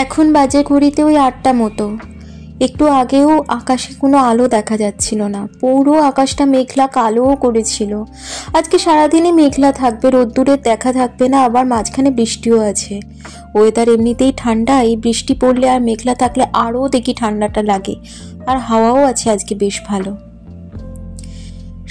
এখন বাজে ঘড়িতে ওই 8টা মতো। একটু আগেও আকাশে কোনো আলো দেখা যাচ্ছিল না, পুরো আকাশটা মেঘলা কালোও করেছিল। আজকে সারাদিনই মেঘলা থাকবে, রোদ্দুরের দেখা থাকবে না, আবার মাঝখানে বৃষ্টিও আছে। ওয়েদার এমনিতেই ঠান্ডা, এই বৃষ্টি পড়লে আর মেঘলা থাকলে আরও দেখি ঠান্ডাটা লাগে। আর হাওয়াও আছে আজকে বেশ ভালো।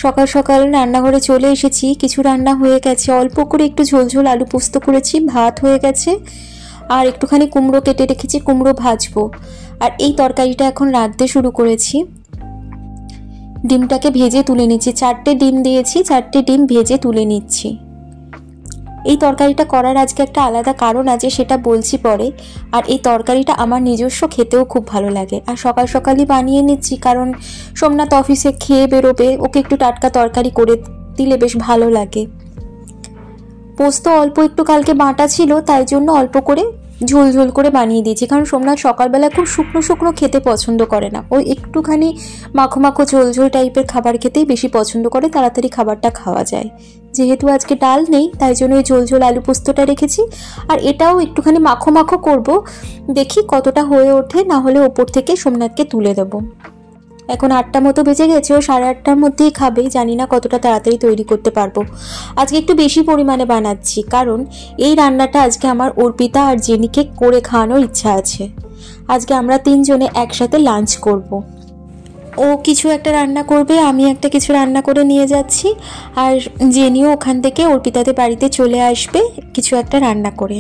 সকাল সকাল রান্নাঘরে চলে এসেছি, কিছু রান্না হয়ে গেছে, অল্প করে একটু ঝোলঝোল আলু পোস্ত করেছি, ভাত হয়ে গেছে, আর একটুখানি কুমড়ো কেটে রেখেছি, কুমড়ো ভাজবো। আর এই তরকারিটা এখন রাঁধতে শুরু করেছি। ডিমটাকে ভেজে তুলে নিচ্ছি, 4টে ডিম দিয়েছি, 4টে ডিম ভেজে তুলে নিচ্ছি। এই তরকারিটা করার আজকে একটা আলাদা কারণ আছে, সেটা বলছি পরে। আর এই তরকারিটা আমার নিজস্ব খেতেও খুব ভালো লাগে, আর সকাল সকালই বানিয়ে নিচ্ছি, কারণ সোমনাথ অফিসে খেয়ে বেরোবে, ওকে একটু টাটকা তরকারি করে দিলে বেশ ভালো লাগে। পোস্ত অল্প একটু কালকে বাটা ছিল, তাই জন্য অল্প করে ঝোল ঝোল করে বানিয়ে দিয়েছি, কারণ সোমনাথ সকালবেলা খুব শুকনো শুকনো খেতে পছন্দ করে না, ওই একটুখানি মাখো মাখো ঝোল ঝোল টাইপের খাবার খেতেই বেশি পছন্দ করে, তাড়াতাড়ি খাবারটা খাওয়া যায়। যেহেতু আজকে ডাল নেই, তাই জন্য ওই ঝোল ঝোল আলু পোস্তটা রেখেছি। আর এটাও একটুখানি মাখো মাখো করব, দেখি কতটা হয়ে ওঠে, না হলে ওপর থেকে সোমনাথকে তুলে দেবো। এখন 8টা মতো বেজে গেছে, ও 8:30টার মধ্যেই খাবে, জানি না কতটা তাড়াতাড়ি তৈরি করতে পারবো। আজকে একটু বেশি পরিমাণে বানাচ্ছি, কারণ এই রান্নাটা আজকে আমার অর্পিতা আর জেনিকে করে খাওয়ানোর ইচ্ছা আছে। আজকে আমরা 3 জনে একসাথে লাঞ্চ করব। ও কিছু একটা রান্না করবে, আমি একটা কিছু রান্না করে নিয়ে যাচ্ছি, আর জেনিও ওখান থেকে অর্পিতাদের বাড়িতে চলে আসবে কিছু একটা রান্না করে।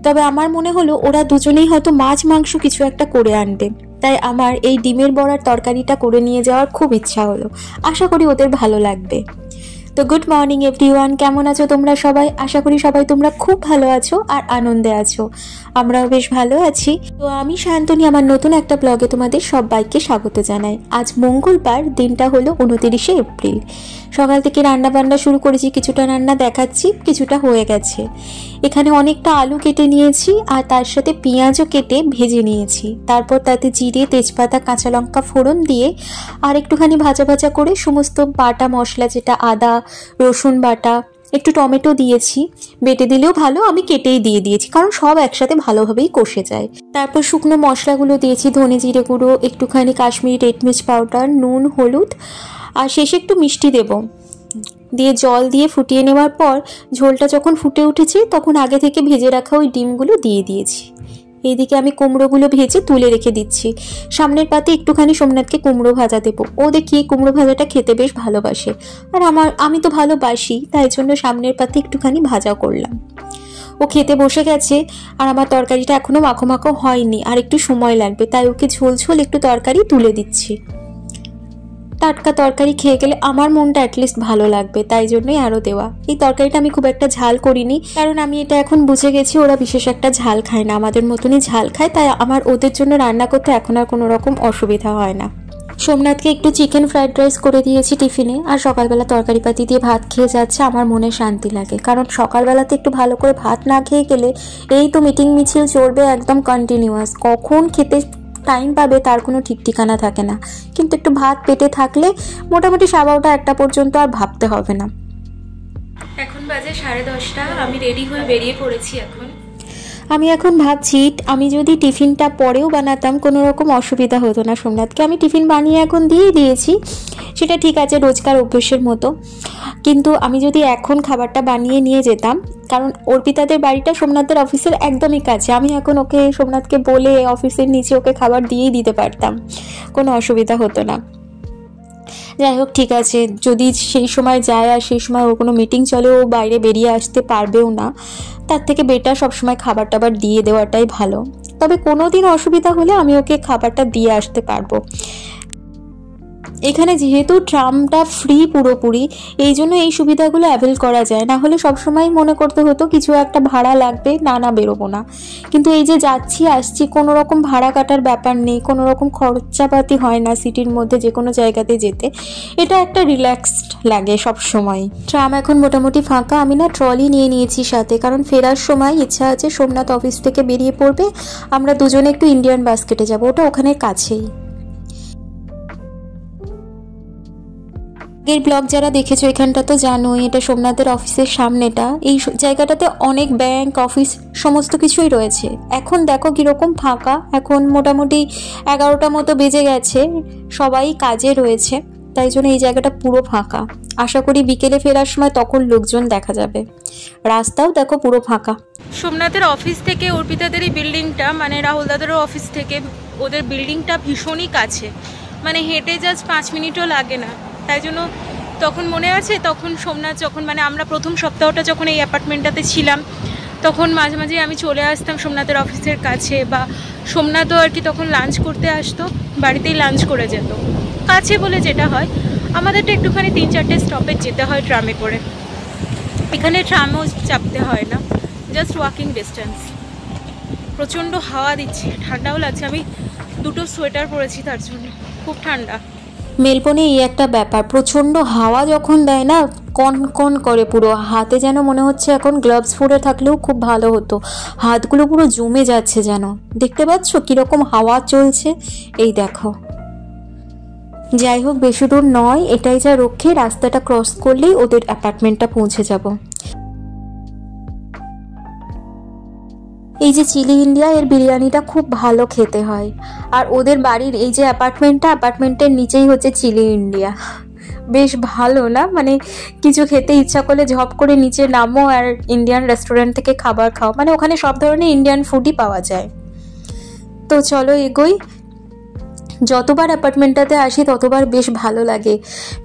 তবে আমার মনে হলো ওরা দুজনেই হয়তো মাছ মাংস কিছু একটা করে আনবে, তাই আমার এই ডিমের বড়ার তরকারিটা করে নিয়ে যাওয়ার খুব ইচ্ছা হলো। আশা করি ওদের ভালো লাগবে। তো গুড মর্নিং এভরিওয়ান, কেমন আছো তোমরা সবাই? আশা করি সবাই তোমরা খুব ভালো আছো আর আনন্দে আছো, আমরাও বেশ ভালো আছি। তো আমি শান্তনী, আমার নতুন একটা ব্লগে তোমাদের সবাইকে স্বাগত জানাই। আজ মঙ্গলবার, দিনটা হলো 29শে এপ্রিল। সকাল থেকে রান্না বান্না শুরু করেছি, কিছুটা রান্না দেখাচ্ছি, কিছুটা হয়ে গেছে। এখানে অনেকটা আলু কেটে নিয়েছি, আর তার সাথে পেঁয়াজও কেটে ভেজে নিয়েছি। তারপর তাতে জিরে, তেজপাতা, কাঁচা লঙ্কা ফোড়ন দিয়ে আর একটুখানি ভাজা ভাজা করে সমস্ত বাটা মশলা, যেটা আদা রসুন বাটা, একটু টমেটো দিয়েছি, বেটে দিলেও ভালো, আমি কেটেই দিয়ে দিয়েছি, কারণ সব একসাথে ভালোভাবেই কষে যায়। তারপর শুকনো মশলাগুলো দিয়েছি, ধনে জিরে গুঁড়ো, একটুখানি কাশ্মীরি রেড মির্চ পাউডার, নুন, হলুদ, আর শেষে একটু মিষ্টি দেব। দিয়ে জল দিয়ে ফুটিয়ে নেওয়ার পর ঝোলটা যখন ফুটে উঠেছে, তখন আগে থেকে ভেজে রাখা ওই ডিমগুলো দিয়ে দিয়েছি। এইদিকে আমি কুমড়োগুলো ভেজে তুলে রেখে দিচ্ছি। সামনের পাতে একটুখানি সোমনাথকে কুমড়ো ভাজা দেবো, ও দেখি কুমড়ো ভাজাটা খেতে বেশ ভালোবাসে, আর আমি তো ভালোবাসি, তাই জন্য সামনের পাতে একটুখানি ভাজাও করলাম। ও খেতে বসে গেছে, আর আমার তরকারিটা এখনো মাখো মাখো হয়নি, আর একটু সময় লাগবে, তাই ওকে ঝোল ঝোল একটু তরকারি তুলে দিচ্ছি। টাটকা তরকারি খেয়ে গেলে আমার মনটা অ্যাটলিস্ট ভালো লাগবে, তাই জন্যই আরও দেওয়া। এই তরকারিটা আমি খুব একটা ঝাল করিনি, কারণ আমি এটা এখন বুঝে গেছি ওরা বিশেষ একটা ঝাল খায় না, আমাদের মতনই ঝাল খায়, তাই আমার ওদের জন্য রান্না করতে এখন আর কোনো রকম অসুবিধা হয় না। সোমনাথকে একটু চিকেন ফ্রাইড রাইস করে দিয়েছি টিফিনে, আর সকালবেলা তরকারি পাতি দিয়ে ভাত খেয়ে যাচ্ছে, আমার মনে শান্তি লাগে, কারণ সকালবেলাতে একটু ভালো করে ভাত না খেয়ে গেলে এই তো মিটিং মিছিল চলবে একদম কন্টিনিউয়াস, কখন খেতে টাইম পাবে তার কোনো ঠিক ঠিকানা থাকে না। কিন্তু একটু ভাত পেটে থাকলে মোটামুটি 12টা 1টা পর্যন্ত আর ভাবতে হবে না। এখন বাজে 10:30, আমি রেডি হয়ে বেরিয়ে পড়েছি। আমি এখন ভাবছি, আমি যদি টিফিনটা পরেও বানাতাম কোনো রকম অসুবিধা হতো না সোমনাথকে। আমি টিফিন বানিয়ে এখন দিয়ে দিয়েছি, সেটা ঠিক আছে, রোজকার অভ্যেসের মতো। কিন্তু আমি যদি এখন খাবারটা বানিয়ে নিয়ে যেতাম, কারণ অর্পিতাদের বাড়িটা সোমনাথের অফিসের একদমই কাছে, আমি এখন ওকে সোমনাথকে বলে অফিসের নিচে ওকে খাবার দিয়েই দিতে পারতাম, কোনো অসুবিধা হতো না। যাই হোক, ঠিক আছে, যদি সেই সময় যায় আর সেই সময় ওর কোনো মিটিং চলে, ও বাইরে বেরিয়ে আসতে পারবেও না, তার থেকে বেটার সবসময় খাবার টাবার দিয়ে দেওয়াটাই ভালো। তবে কোনো দিন অসুবিধা হলে আমি ওকে খাবারটা দিয়ে আসতে পারবো। এখানে যেহেতু ট্রামটা ফ্রি পুরোপুরি, এই জন্য এই সুবিধাগুলো অ্যাভেল করা যায়, না হলে সবসময় মনে করতে হতো কিছু একটা ভাড়া লাগবে, না বেরোবো না। কিন্তু এই যে যাচ্ছি আসছি, কোনো রকম ভাড়া কাটার ব্যাপার নেই, কোনো রকম খরচাপাতি হয় না সিটির মধ্যে যে কোনো জায়গাতে যেতে, এটা একটা রিল্যাক্সড লাগে সব সময়। ট্রাম এখন মোটামুটি ফাঁকা, আমি না ট্রলি নিয়ে নিয়েছি সাথে, কারণ ফেরার সময় ইচ্ছা আছে সোমনাথ অফিস থেকে বেরিয়ে পড়বে, আমরা দুজনে একটু ইন্ডিয়ান বাস্কেটে যাবো, ওটা ওখানে কাছেই। আগের ব্লগ যারা দেখেছো এখানটা তো জানোই, এটা সোমনাথের অফিসের সামনেটা। এই জায়গাটাতে অনেক ব্যাংক অফিস সমস্ত কিছুই রয়েছে। এখন দেখো কীরকম ফাঁকা, এখন মোটামুটি 11টা মতো বেজে গেছে, সবাই কাজে রয়েছে, তাই জন্য এই জায়গাটা পুরো ফাঁকা। আশা করি বিকেলে ফেরার সময় তখন লোকজন দেখা যাবে। রাস্তাও দেখো পুরো ফাঁকা। সোমনাথের অফিস থেকে অর্পিতাদের এই বিল্ডিংটা, মানে রাহুল দাদারও অফিস থেকে ওদের বিল্ডিংটা ভীষণই কাছে, মানে হেঁটে জাস্ট 5 মিনিটও লাগে না। তাই জন্য তখন মনে আছে, তখন সোমনাথ যখন, মানে আমরা প্রথম সপ্তাহটা যখন এই অ্যাপার্টমেন্টটাতে ছিলাম, তখন মাঝে মাঝে আমি চলে আসতাম সোমনাথের অফিসের কাছে, বা সোমনাথও আর কি তখন লাঞ্চ করতে আসতো, বাড়িতেই লাঞ্চ করে যেত। কাছে বলে যেটা হয়, আমাদেরটা একটুখানি 3-4টে স্টপেজ যেতে হয় ট্রামে করে। এখানে ট্রামও চাপতে হয় না, জাস্ট ওয়াকিং ডিস্টেন্স। প্রচণ্ড হাওয়া দিচ্ছে, ঠান্ডাও লাগছে, আমি 2টো সোয়েটার পরেছি তার জন্য, খুব ঠান্ডা। মেলবোর্নে এই একটা ব্যাপার, প্রচণ্ড হাওয়া যখন দেয় না, কন কন করে পুরো হাতে, যেন মনে হচ্ছে এখন গ্লাভস পরে থাকলেও খুব ভালো হতো, হাতগুলো পুরো জমে যাচ্ছে যেন। দেখতে পাচ্ছ কীরকম হাওয়া চলছে, এই দেখো। যাই হোক, বেশি দূর নয়, এটাই যা রক্ষে, রাস্তাটা ক্রস করলেই ওদের অ্যাপার্টমেন্টটা পৌঁছে যাব। এই যে চিলি ইন্ডিয়া, এর বিরিয়ানিটা খুব ভালো খেতে হয়। আর ওদের বাড়ির এই যে অ্যাপার্টমেন্টের নিচেই হচ্ছে চিলি ইন্ডিয়া। বেশ ভালো না, মানে কিছু খেতে ইচ্ছা করলে ঝপ করে নিচে নামো আর ইন্ডিয়ান রেস্টুরেন্ট থেকে খাবার খাও, মানে ওখানে সব ধরনের ইন্ডিয়ান ফুডই পাওয়া যায়। তো চলো এগোই। যতবার অ্যাপার্টমেন্টটাতে আসি ততবার বেশ ভালো লাগে।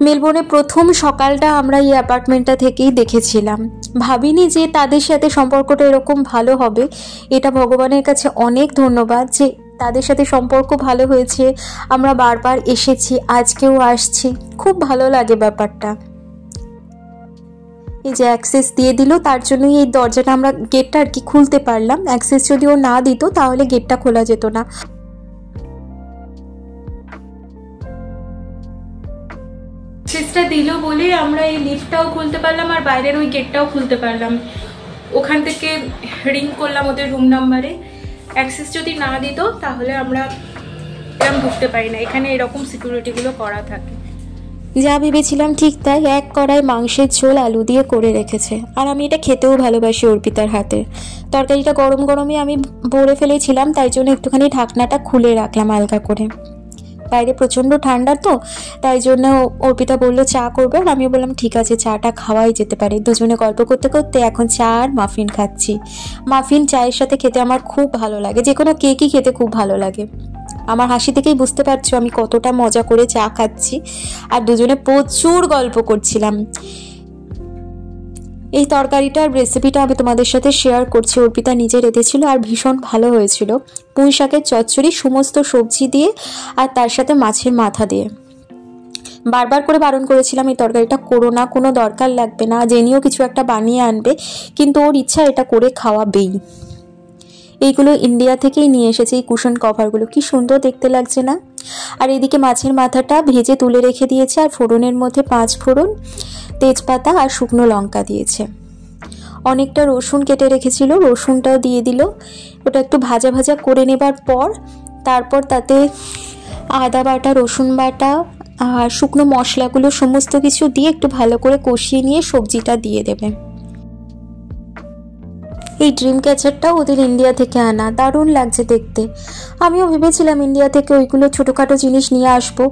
মেলবোর্নে প্রথম সকালটা আমরা এই অ্যাপার্টমেন্টটা থেকেই দেখেছিলাম, ভাবিনি যে তাদের সাথে সম্পর্কটা এরকম ভালো হবে। এটা ভগবানের কাছে অনেক ধন্যবাদ যে তাদের সাথে সম্পর্ক ভালো হয়েছে, আমরা বারবার এসেছি, আজকেও আসছি, খুব ভালো লাগে ব্যাপারটা। এই যে অ্যাক্সেস দিয়ে দিল, তার জন্যই এই দরজাটা, আমরা গেটটা আর কি খুলতে পারলাম। অ্যাক্সেস যদি ও না দিত তাহলে গেটটা খোলা যেত না। অ্যাক্সেসটা দিল বলে আমরা এই লিফটটাও খুলতে পারলাম আর বাইরের ওই গেটটাও খুলতে পারলাম। ওখান থেকে রিং করলাম ওদের রুম নাম্বারে। অ্যাক্সেস যদি না দিত তাহলে আমরা এরকম ঢুকতে পারি না, এখানে এরকম সিকিউরিটিগুলো করা থাকে। যা ভেবেছিলাম ঠিক তাই, এক কড়াই মাংসের ঝোল আলু দিয়ে করে রেখেছে। আর আমি এটা খেতেও ভালোবাসি অর্পিতার হাতে। তরকারিটা গরম গরমই আমি ভরে ফেলেছিলাম, তাই জন্য একটুখানি ঢাকনাটা খুলে রাখলাম হালকা করে। বাইরে প্রচণ্ড ঠান্ডা তো, তাই জন্য অর্পিতা বললো চা করবে, আর আমি বললাম ঠিক আছে, চাটা খাওয়াই যেতে পারে। দুজনে গল্প করতে করতে এখন চা আর মাফিন খাচ্ছি। মাফিন চায়ের সাথে খেতে আমার খুব ভালো লাগে, যে কোনো কেকই খেতে খুব ভালো লাগে। আমার হাসি থেকেই বুঝতে পারছো আমি কতটা মজা করে চা খাচ্ছি, আর দুজনে প্রচুর গল্প করছিলাম। এই তরকারিটার রেসিপিটা আমি তোমাদের সাথে শেয়ার করছি, অর্পিতা নিজে রেঁধেছিল আর ভীষণ ভালো হয়েছিল। পুঁই শাকের চচ্চড়ি, সমস্ত সবজি দিয়ে আর তার সাথে মাছের মাথা দিয়ে। বারবার করে বারণ করেছিলাম এই তরকারিটা করো না, কোনো দরকার লাগবে না, জেনিও কিছু একটা বানিয়ে আনবে, কিন্তু ওর ইচ্ছা এটা করে খাওয়াবেই। এইগুলো ইন্ডিয়া থেকেই নিয়ে এসেছে, এই কুশন কভারগুলো, কি সুন্দর দেখতে লাগছে না। আর এদিকে মাছের মাথাটা ভেজে তুলে রেখে দিয়েছে, আর ফোড়নের মধ্যে 5 ফোড়ন, তেজপাতা আর শুকনো লঙ্কা দিয়েছে। অনেকটা রসুন কেটে রেখেছিল, রসুনটাও দিয়ে দিল। ওটা একটু ভাজা ভাজা করে নেবার পর তারপর তাতে আদা বাটা, রসুন বাটা আর শুকনো মশলাগুলো সমস্ত কিছু দিয়ে একটু ভালো করে কষিয়ে নিয়ে সবজিটা দিয়ে দেবে। এই ড্রিম ক্যাচারটাও ওদের ইন্ডিয়া থেকে আনা, দারুণ লাগছে দেখতে। আমিও ভেবেছিলাম ইন্ডিয়া থেকে ওইগুলো ছোটোখাটো জিনিস নিয়ে আসবো,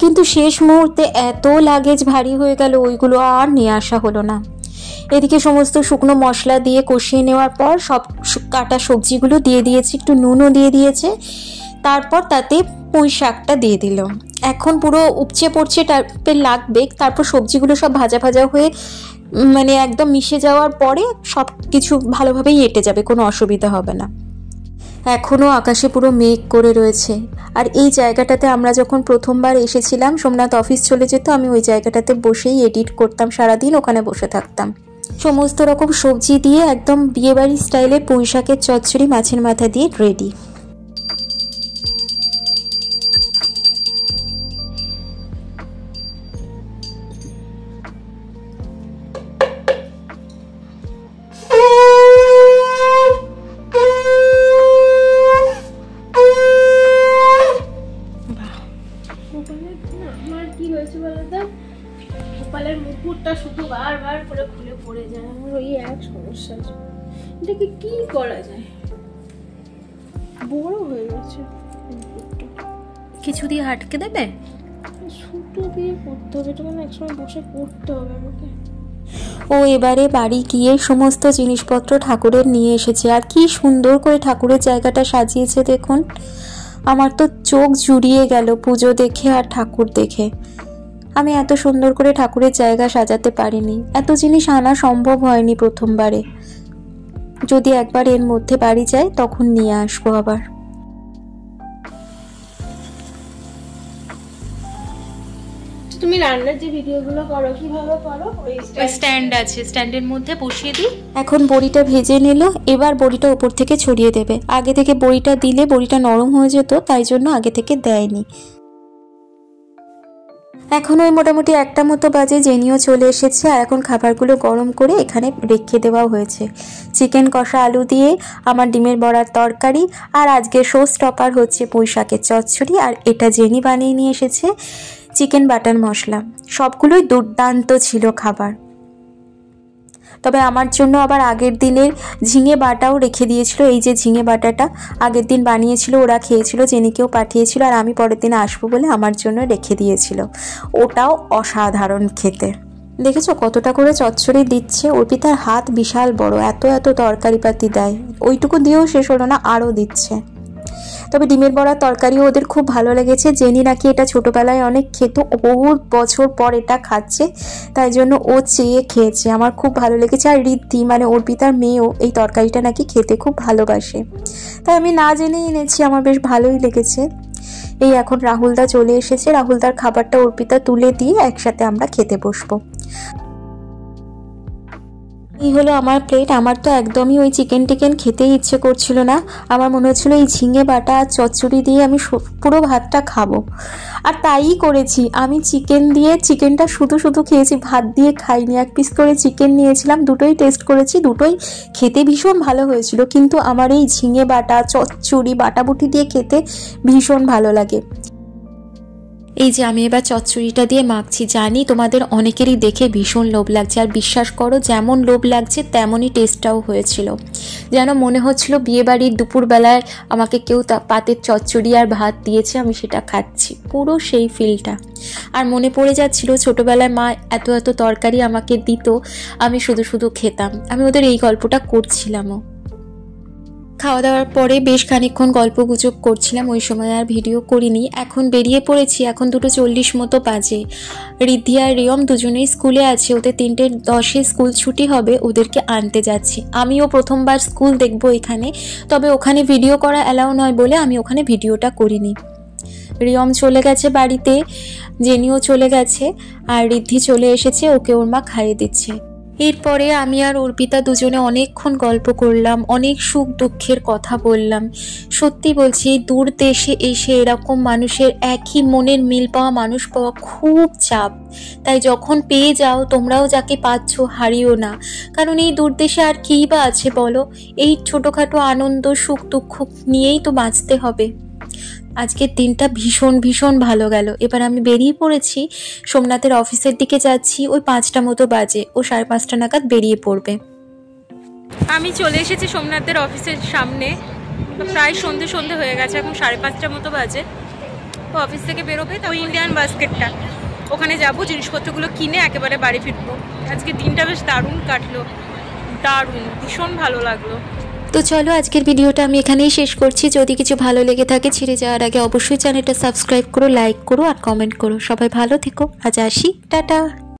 কিন্তু শেষ মুহূর্তে এত লাগেজ ভারী হয়ে গেল, ওইগুলো আর নিয়ে আসা হলো না। এদিকে সমস্ত শুকনো মশলা দিয়ে কষিয়ে নেওয়ার পর সব কাটা সবজিগুলো দিয়ে দিয়েছি, একটু নুনও দিয়ে দিয়েছে, তারপর তাতে পুঁই শাকটা দিয়ে দিল। এখন পুরো উপচে পড়ছে টাইপের লাগবে, তারপর সবজিগুলো সব ভাজা ভাজা হয়ে মানে একদম মিশে যাওয়ার পরে সব কিছু ভালোভাবেই এঁটে যাবে, কোনো অসুবিধা হবে না। এখনও আকাশে পুরো মেঘ করে রয়েছে। আর এই জায়গাটাতে আমরা যখন প্রথমবার এসেছিলাম, সোমনাথ অফিস চলে যেত, আমি ওই জায়গাটাতে বসেই এডিট করতাম, সারাদিন ওখানে বসে থাকতাম। সমস্ত রকম সবজি দিয়ে একদম বিয়েবাড়ি স্টাইলে পুঁই শাকের চচ্চড়ি মাছের মাথা দিয়ে রেডি। গোপালের মুকুটটা শুধু বারবার করে খুলে পড়ে যায়, আমার ওই এক সমস্যা। এটাকে কি করা যায়? বড় হয়ে গেছে মুকুটটা, কিছু দিয়ে আটকে দেবে? সুতো দিয়ে করতে হবে, এটা মানে একসময় বসে করতে হবে আমাকে। ও এবারে বাড়ি গিয়ে সমস্ত জিনিসপত্র ঠাকুরের নিয়ে এসেছে, আর কি সুন্দর করে ঠাকুরের জায়গাটা সাজিয়েছে দেখুন। আমার তো চোখ জুড়িয়ে গেল পুজো দেখে আর ঠাকুর দেখে। আমি এত সুন্দর করে ঠাকুরের জায়গা সাজাতে পারিনি, এত জিনিস আনা সম্ভব হয়নি প্রথমবারে। যদি একবার এর মধ্যে বাড়ি যাই তখন নিয়ে আসবো আবার। তুমি রান্নার যে ভিডিওগুলো করো কিভাবে করো? ওই স্ট্যান্ড আছে, স্ট্যান্ডের মধ্যে বসিয়ে দিই। এখন বড়িটা ভেজে নিল, এবার বড়িটা উপর থেকে ছড়িয়ে দেবে। আগে থেকে বড়িটা দিলে বড়িটা নরম হয়ে যেত, তাই জন্য আগে থেকে দেয়নি। এখন ওই মোটামুটি 1টা মতো বাজে, জেনিও চলে এসেছে। আর এখন খাবারগুলো গরম করে এখানে রেখে দেওয়া হয়েছে। চিকেন কষা আলু দিয়ে, আমার ডিমের বড়ার তরকারি, আর আজকে শো স্টপার হচ্ছে পুঁই শাকের চচ্চড়ি। আর এটা জেনি বানিয়ে নিয়ে এসেছে চিকেন বাটার মশলা। সবগুলোই দুর্দান্ত ছিল খাবার। তবে আমার জন্য আবার আগের দিনের ঝিঙে বাটাও রেখে দিয়েছিল। এই যে ঝিঙে বাটাটা আগের দিন বানিয়েছিল, ওরা খেয়েছিল, জেনিকেও পাঠিয়েছিল, আর আমি পরের দিন আসবো বলে আমার জন্য রেখে দিয়েছিল। ওটাও অসাধারণ খেতে। দেখেছো কতটা করে চচ্চড়ি দিচ্ছে? অর্পিতার হাত বিশাল বড়, এত এত তরকারিপাতি দেয়। ওইটুকু দিয়েও শেষ হলো না, আরও দিচ্ছে। তবে ডিমের বড়ার তরকারিও ওদের খুব ভালো লেগেছে। জেনি নাকি এটা ছোটোবেলায় অনেক খেত, বহু বছর পর এটা খাচ্ছে, তাই জন্য ও চেয়ে খেয়েছে। আমার খুব ভালো লেগেছে। আর ঋদ্ধি মানে অর্পিতার মেয়েও এই তরকারিটা নাকি খেতে খুব ভালোবাসে, তাই আমি না জেনেই এনেছি, আমার বেশ ভালোই লেগেছে। এই এখন রাহুলদা চলে এসেছে, রাহুলদার খাবারটা অর্পিতা তুলে দিয়ে একসাথে আমরা খেতে বসবো। এই হলো আমার প্লেট। আমার তো একদমই ওই চিকেন টিকেন খেতেই ইচ্ছে করছিল না। আমার মনে হচ্ছিলো এই ঝিঙে বাটা আর চচ্চড়ি দিয়ে আমি পুরো ভাতটা খাবো, আর তাইই করেছি। আমি চিকেন দিয়ে চিকেনটা শুধু শুধু খেয়েছি, ভাত দিয়ে খাইনি। 1 পিস করে চিকেন নিয়েছিলাম, দুটোই টেস্ট করেছি, দুটোই খেতে ভীষণ ভালো হয়েছিল। কিন্তু আমার এই ঝিঙে বাটা চচ্চড়ি বাটাবুটি দিয়ে খেতে ভীষণ ভালো লাগে। এই যে আমি এবার চচ্চড়িটা দিয়ে মাখছি। জানি তোমাদের অনেকেরই দেখে ভীষণ লোভ লাগছে, আর বিশ্বাস করো যেমন লোভ লাগছে তেমনই টেস্টটাও হয়েছিল। যেন মনে হচ্ছিল বিয়েবাড়ির দুপুরবেলায় আমাকে কেউ পাতের চচ্চড়ি আর ভাত দিয়েছে, আমি সেটা খাচ্ছি, পুরো সেই ফিলটা। আর মনে পড়ে যাচ্ছিল ছোটোবেলায় মা এত এত তরকারি আমাকে দিত, আমি শুধু শুধু খেতাম। আমি ওদের এই গল্পটা করছিলামও। খাওয়া দাওয়ার পরে বেশ খানিকক্ষণ গল্প গুজব করছিলাম, ওই সময় আর ভিডিও করিনি। এখন বেরিয়ে পড়েছি, এখন 2:40 মতো বাজে। ঋদ্ধি আর রিয়ম দুজনেই স্কুলে আছে, ওদের 3:10 স্কুল ছুটি হবে, ওদেরকে আনতে যাচ্ছি। আমিও প্রথমবার স্কুল দেখবো এখানে, তবে ওখানে ভিডিও করা অ্যালাউ নয় বলে আমি ওখানে ভিডিওটা করিনি। রিয়ম চলে গেছে বাড়িতে, জেনিও চলে গেছে, আর ঋদ্ধি চলে এসেছে, ওকে ওর মা খাইয়ে দিচ্ছে। এরপরে আমি আর অর্পিতা দুজনে অনেকক্ষণ গল্প করলাম, অনেক সুখ দুঃখের কথা বললাম। সত্যি বলছি, দূর দেশে এসে এরকম মানুষের একই মনের মিল পাওয়া মানুষ পাওয়া খুব চাপ। তাই যখন পেয়ে যাও, তোমরাও যাকে পাচ্ছ হারিও না, কারণ এই দূর দেশে আর কী বা আছে বলো? এই ছোটোখাটো আনন্দ সুখ দুঃখ নিয়েই তো বাঁচতে হবে। আজকের দিনটা ভীষণ ভীষণ ভালো গেল। এবার আমি বেরিয়ে পড়েছি, সোমনাথের অফিসের দিকে যাচ্ছি। ওই 5টা মতো বাজে, ও 5:30 নাগাদ বেরিয়ে পড়বে। আমি চলে এসেছি সোমনাথের অফিসের সামনে, প্রায় সন্ধে হয়ে গেছে, এখন 5:30 মতো বাজে। ও অফিস থেকে বেরোবে, তো ইন্ডিয়ান বাস্কেটটা ওখানে যাব, জিনিসপত্রগুলো কিনে একেবারে বাড়ি ফিরবো। আজকে দিনটা বেশ দারুণ কাটলো, দারুণ, ভীষণ ভালো লাগলো। তো চলো আজকের ভিডিওটা আমি এখানেই শেষ করছি। যদি কিছু ভালো লেগে থাকে, ছেড়ে যাওয়ার আগে অবশ্যই চ্যানেলটা সাবস্ক্রাইব করো, লাইক করো আর কমেন্ট করো। সবাই ভালো থেকো, আজ আসি, টাটা।